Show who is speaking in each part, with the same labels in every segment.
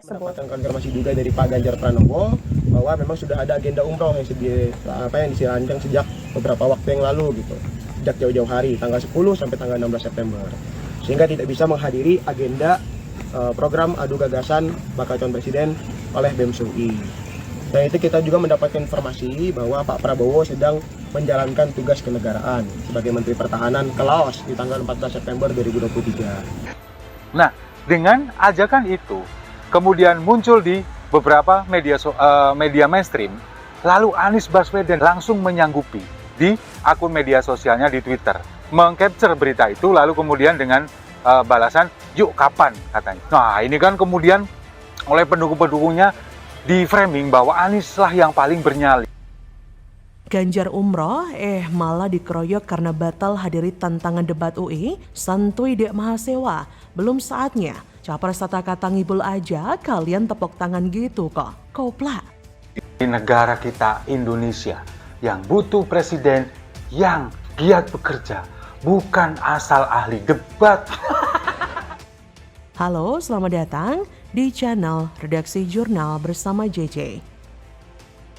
Speaker 1: tersebut.
Speaker 2: Mendapatkan konfirmasi juga dari Pak Ganjar Pranowo bahwa memang sudah ada agenda umroh yang dirancang sejak beberapa waktu yang lalu gitu. Sejak jauh-jauh hari, tanggal 10 sampai tanggal 16 September. Sehingga tidak bisa menghadiri agenda program adu gagasan bakal calon presiden oleh BEM UI. Dan itu kita juga mendapatkan informasi bahwa Pak Prabowo sedang menjalankan tugas kenegaraan sebagai Menteri Pertahanan ke Laos di tanggal 14 September 2023.
Speaker 3: Nah, dengan ajakan itu, kemudian muncul di beberapa media mainstream, lalu Anies Baswedan langsung menyanggupi di akun media sosialnya di Twitter, mengcapture berita itu, lalu kemudian dengan balasan, yuk kapan katanya. Nah, ini kan kemudian oleh pendukung-pendukungnya di framing bahwa Anies lah yang paling bernyali.
Speaker 4: Ganjar umroh malah dikeroyok karena batal hadiri tantangan debat UI. Santuy dek mahasewa, belum saatnya. Capres tata kata ngibul aja, kalian tepuk tangan gitu kok. Kopla.
Speaker 3: Di negara kita Indonesia yang butuh presiden yang giat bekerja, bukan asal ahli debat.
Speaker 4: Halo, selamat datang di channel Redaksi Jurnal bersama JJ.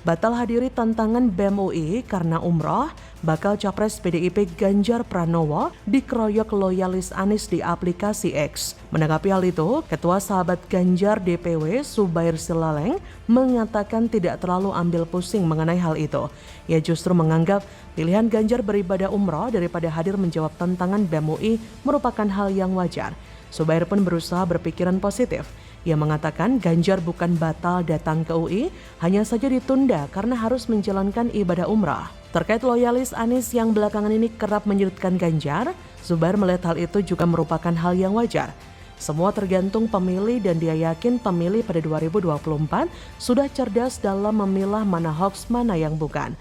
Speaker 4: Batal hadiri tantangan BEM UI karena umroh, bakal capres PDIP Ganjar Pranowo dikeroyok loyalis Anies di aplikasi X. Menanggapi hal itu, Ketua Sahabat Ganjar DPW Subair Silaleng mengatakan tidak terlalu ambil pusing mengenai hal itu. Ia justru menganggap pilihan Ganjar beribadah umroh daripada hadir menjawab tantangan BEM UI merupakan hal yang wajar. Subair pun berusaha berpikiran positif. Ia mengatakan Ganjar bukan batal datang ke UI, hanya saja ditunda karena harus menjalankan ibadah umrah. Terkait loyalis Anies yang belakangan ini kerap menyudutkan Ganjar, Subair melihat hal itu juga merupakan hal yang wajar. Semua tergantung pemilih dan dia yakin pemilih pada 2024 sudah cerdas dalam memilah mana hoax mana yang bukan.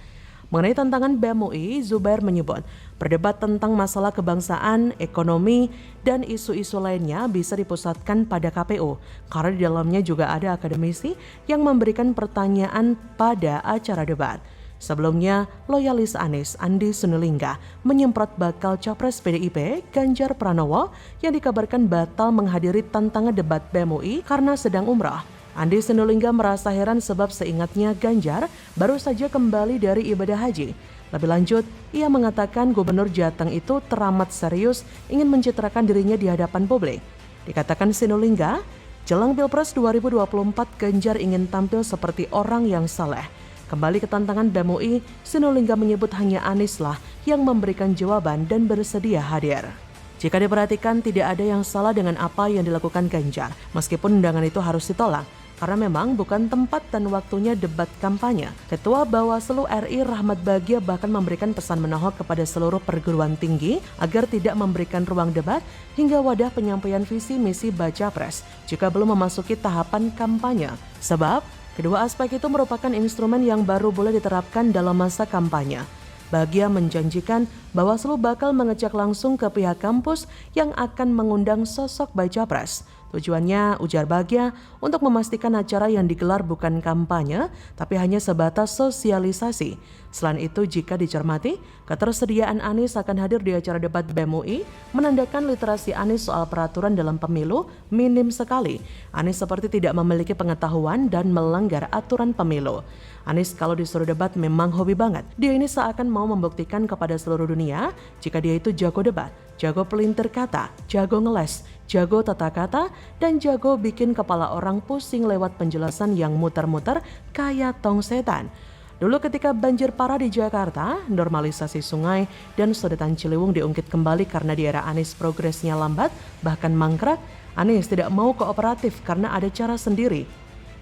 Speaker 4: Mengenai tantangan BEM UI, Zubair menyebut berdebat tentang masalah kebangsaan, ekonomi, dan isu-isu lainnya bisa dipusatkan pada KPU karena di dalamnya juga ada akademisi yang memberikan pertanyaan pada acara debat. Sebelumnya, loyalis Anies Andi Sunulingga menyemprot bakal capres PDIP Ganjar Pranowo yang dikabarkan batal menghadiri tantangan debat BEM UI karena sedang umrah. Andi Sunulingga merasa heran sebab seingatnya Ganjar baru saja kembali dari ibadah haji. Lebih lanjut, ia mengatakan Gubernur Jateng itu teramat serius ingin mencitrakan dirinya di hadapan publik. Dikatakan Sunulingga, jelang Pilpres 2024 Ganjar ingin tampil seperti orang yang saleh. Kembali ke tantangan BEM UI, Sunulingga menyebut hanya Anies lah yang memberikan jawaban dan bersedia hadir. Jika diperhatikan, tidak ada yang salah dengan apa yang dilakukan Ganjar, meskipun undangan itu harus ditolak. Karena memang bukan tempat dan waktunya debat kampanye. Ketua Bawaslu RI Rahmat Bagja bahkan memberikan pesan menohok kepada seluruh perguruan tinggi agar tidak memberikan ruang debat hingga wadah penyampaian visi misi baca pres jika belum memasuki tahapan kampanye. Sebab kedua aspek itu merupakan instrumen yang baru boleh diterapkan dalam masa kampanye. Bagja menjanjikan Bawaslu bakal mengecek langsung ke pihak kampus yang akan mengundang sosok baca pres. Tujuannya, ujar Bagja, untuk memastikan acara yang digelar bukan kampanye, tapi hanya sebatas sosialisasi. Selain itu, jika dicermati, ketersediaan Anies akan hadir di acara debat BEM UI menandakan literasi Anies soal peraturan dalam pemilu minim sekali. Anies seperti tidak memiliki pengetahuan dan melanggar aturan pemilu. Anies kalau disuruh debat memang hobi banget. Dia ini seakan mau membuktikan kepada seluruh dunia jika dia itu jago debat, jago pelintir kata, jago ngeles, jago tata kata, dan jago bikin kepala orang pusing lewat penjelasan yang muter-muter kayak tong setan. Dulu ketika banjir parah di Jakarta, normalisasi sungai dan sodetan Ciliwung diungkit kembali karena di era Anies progresnya lambat, bahkan mangkrak. Anies tidak mau kooperatif karena ada cara sendiri.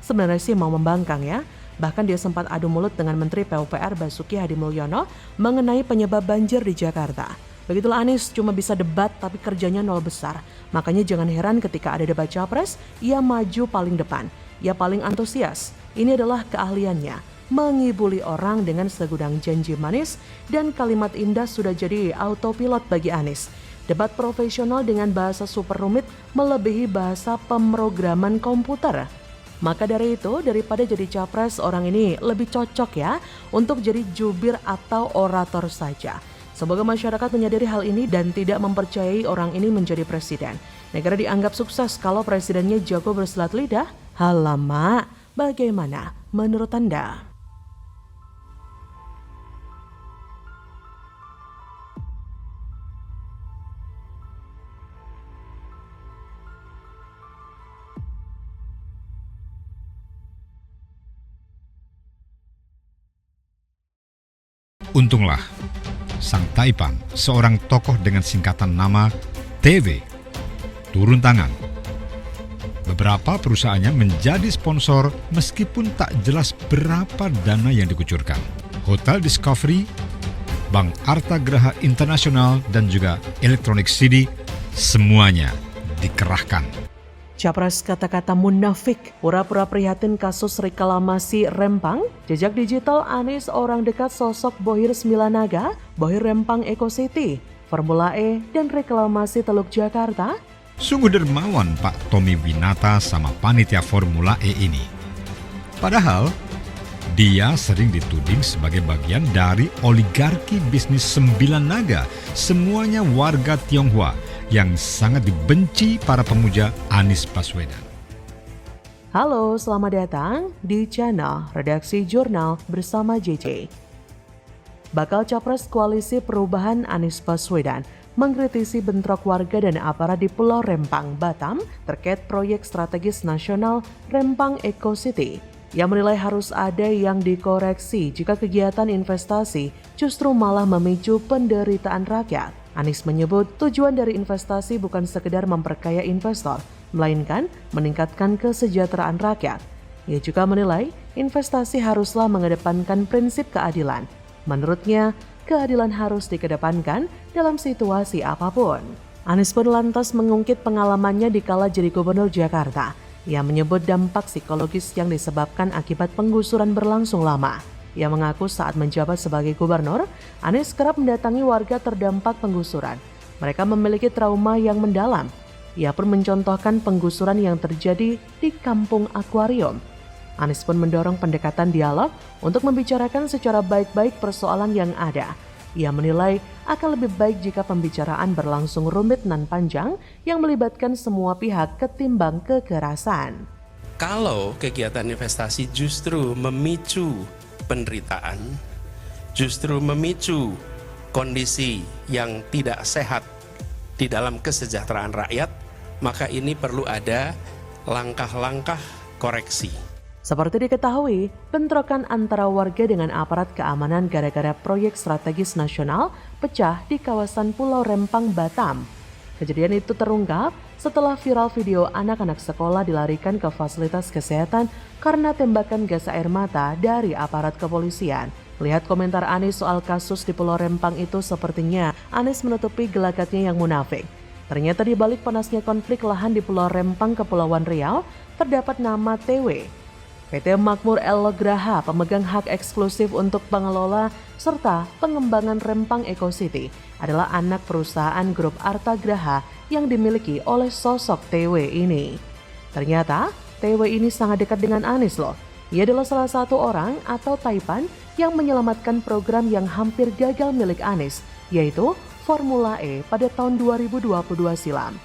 Speaker 4: Sebenarnya sih mau membangkang ya. Bahkan dia sempat adu mulut dengan Menteri PUPR Basuki Hadimulyono mengenai penyebab banjir di Jakarta. Begitulah Anies cuma bisa debat tapi kerjanya nol besar. Makanya jangan heran ketika ada debat capres, ia maju paling depan. Ia paling antusias. Ini adalah keahliannya. Mengibuli orang dengan segudang janji manis dan kalimat indah sudah jadi autopilot bagi Anies. Debat profesional dengan bahasa super rumit melebihi bahasa pemrograman komputer. Maka dari itu, daripada jadi capres, orang ini lebih cocok ya untuk jadi jubir atau orator saja. Semoga masyarakat menyadari hal ini dan tidak mempercayai orang ini menjadi presiden. Negara dianggap sukses kalau presidennya jago bersilat lidah Halamak, bagaimana menurut Anda?
Speaker 1: Untunglah, Sang Taipan, seorang tokoh dengan singkatan nama TW, turun tangan. Beberapa perusahaannya menjadi sponsor meskipun tak jelas berapa dana yang dikucurkan. Hotel Discovery, Bank Arta Graha Internasional, dan juga Electronic City, semuanya dikerahkan.
Speaker 4: Capres kata-kata munafik, pura-pura prihatin kasus reklamasi Rempang, jejak digital Anies orang dekat sosok Bohir Sembilanaga, Bohir Rempang Eco City, Formula E, dan reklamasi Teluk Jakarta.
Speaker 1: Sungguh dermawan Pak Tommy Winata sama panitia Formula E ini. Padahal, dia sering dituding sebagai bagian dari oligarki bisnis Sembilan Naga, semuanya warga Tionghoa yang sangat dibenci para pemuja Anies Baswedan.
Speaker 4: Halo, selamat datang di channel Redaksi Jurnal bersama JJ. Bakal Capres Koalisi Perubahan Anies Baswedan mengkritisi bentrok warga dan aparat di Pulau Rempang, Batam terkait proyek strategis nasional Rempang Eco City. Ia menilai harus ada yang dikoreksi jika kegiatan investasi justru malah memicu penderitaan rakyat. Anies menyebut tujuan dari investasi bukan sekedar memperkaya investor, melainkan meningkatkan kesejahteraan rakyat. Ia juga menilai investasi haruslah mengedepankan prinsip keadilan. Menurutnya, keadilan harus dikedepankan dalam situasi apapun. Anies pun lantas mengungkit pengalamannya dikala jadi gubernur Jakarta. Ia menyebut dampak psikologis yang disebabkan akibat penggusuran berlangsung lama. Ia mengaku saat menjabat sebagai gubernur, Anies kerap mendatangi warga terdampak penggusuran. Mereka memiliki trauma yang mendalam. Ia pun mencontohkan penggusuran yang terjadi di Kampung Akuarium. Anies pun mendorong pendekatan dialog untuk membicarakan secara baik-baik persoalan yang ada. Ia menilai akan lebih baik jika pembicaraan berlangsung rumit dan panjang yang melibatkan semua pihak ketimbang kekerasan.
Speaker 5: Kalau kegiatan investasi justru memicu penderitaan, justru memicu kondisi yang tidak sehat di dalam kesejahteraan rakyat, maka ini perlu ada langkah-langkah koreksi.
Speaker 4: Seperti diketahui, bentrokan antara warga dengan aparat keamanan gara-gara proyek strategis nasional pecah di kawasan Pulau Rempang, Batam. Kejadian itu terungkap setelah viral video anak-anak sekolah dilarikan ke fasilitas kesehatan karena tembakan gas air mata dari aparat kepolisian. Lihat komentar Anies soal kasus di Pulau Rempang itu, sepertinya Anies menutupi gelagatnya yang munafik. Ternyata di balik panasnya konflik lahan di Pulau Rempang, Kepulauan Riau, terdapat nama TW. PT Makmur Graha, pemegang hak eksklusif untuk pengelola serta pengembangan Rempang Eco City, adalah anak perusahaan grup Arta Graha yang dimiliki oleh sosok TW ini. Ternyata TW ini sangat dekat dengan Anies loh. Ia adalah salah satu orang atau Taipan yang menyelamatkan program yang hampir gagal milik Anies, yaitu Formula E pada tahun 2022 silam,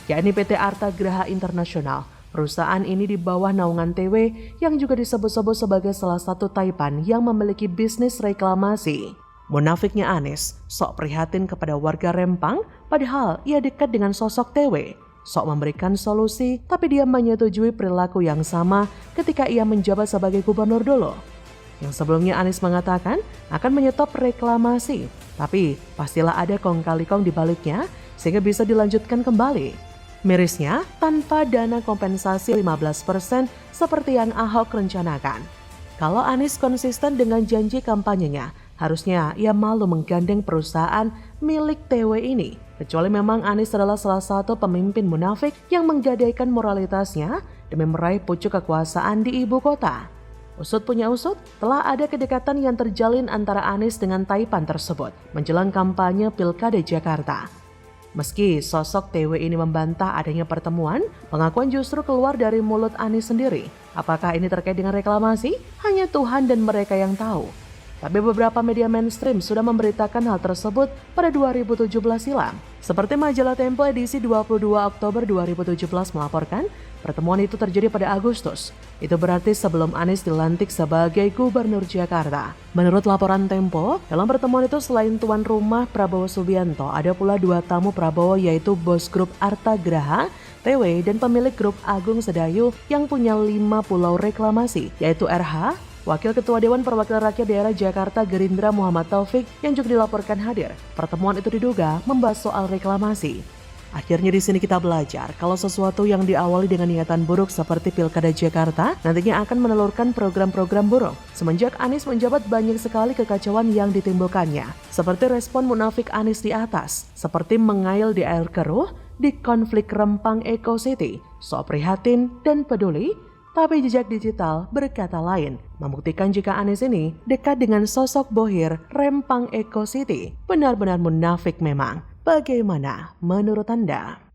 Speaker 4: yakni PT Arta Graha Internasional. Perusahaan ini di bawah naungan TW yang juga disebut-sebut sebagai salah satu Taipan yang memiliki bisnis reklamasi. Munafiknya Anies sok prihatin kepada warga Rempang, padahal ia dekat dengan sosok TW. Sok memberikan solusi, tapi dia menyetujui perilaku yang sama ketika ia menjabat sebagai gubernur dulu. Yang sebelumnya Anies mengatakan akan menyetop reklamasi, tapi pastilah ada kong kali kong di baliknya sehingga bisa dilanjutkan kembali. Mirisnya, tanpa dana kompensasi 15% seperti yang Ahok rencanakan. Kalau Anies konsisten dengan janji kampanyenya, harusnya ia malu menggandeng perusahaan milik TW ini. Kecuali memang Anies adalah salah satu pemimpin munafik yang menggadaikan moralitasnya demi meraih pucuk kekuasaan di ibu kota. Usut punya usut, telah ada kedekatan yang terjalin antara Anies dengan Taipan tersebut menjelang kampanye Pilkada Jakarta. Meski sosok TW ini membantah adanya pertemuan, pengakuan justru keluar dari mulut Anies sendiri. Apakah ini terkait dengan reklamasi? Hanya Tuhan dan mereka yang tahu. Tapi beberapa media mainstream sudah memberitakan hal tersebut pada 2017 silam. Seperti majalah Tempo edisi 22 Oktober 2017 melaporkan, pertemuan itu terjadi pada Agustus. Itu berarti sebelum Anies dilantik sebagai Gubernur Jakarta. Menurut laporan Tempo, dalam pertemuan itu selain tuan rumah Prabowo Subianto, ada pula 2 tamu Prabowo yaitu bos grup Arta Graha, TW, dan pemilik grup Agung Sedayu yang punya 5 pulau reklamasi, yaitu RH, Wakil Ketua Dewan Perwakilan Rakyat Daerah Jakarta Gerindra Muhammad Taufik yang juga dilaporkan hadir. Pertemuan itu diduga membahas soal reklamasi. Akhirnya di sini kita belajar kalau sesuatu yang diawali dengan niatan buruk seperti Pilkada Jakarta nantinya akan menelurkan program-program buruk. Semenjak Anies menjabat banyak sekali kekacauan yang ditimbulkannya. Seperti respon munafik Anies di atas, seperti mengail di air keruh, di konflik Rempang Eco City, so prihatin dan peduli. Tapi jejak digital berkata lain, membuktikan jika Anies ini dekat dengan sosok bohir Rempang Eco City. Benar-benar munafik memang. Bagaimana menurut Anda?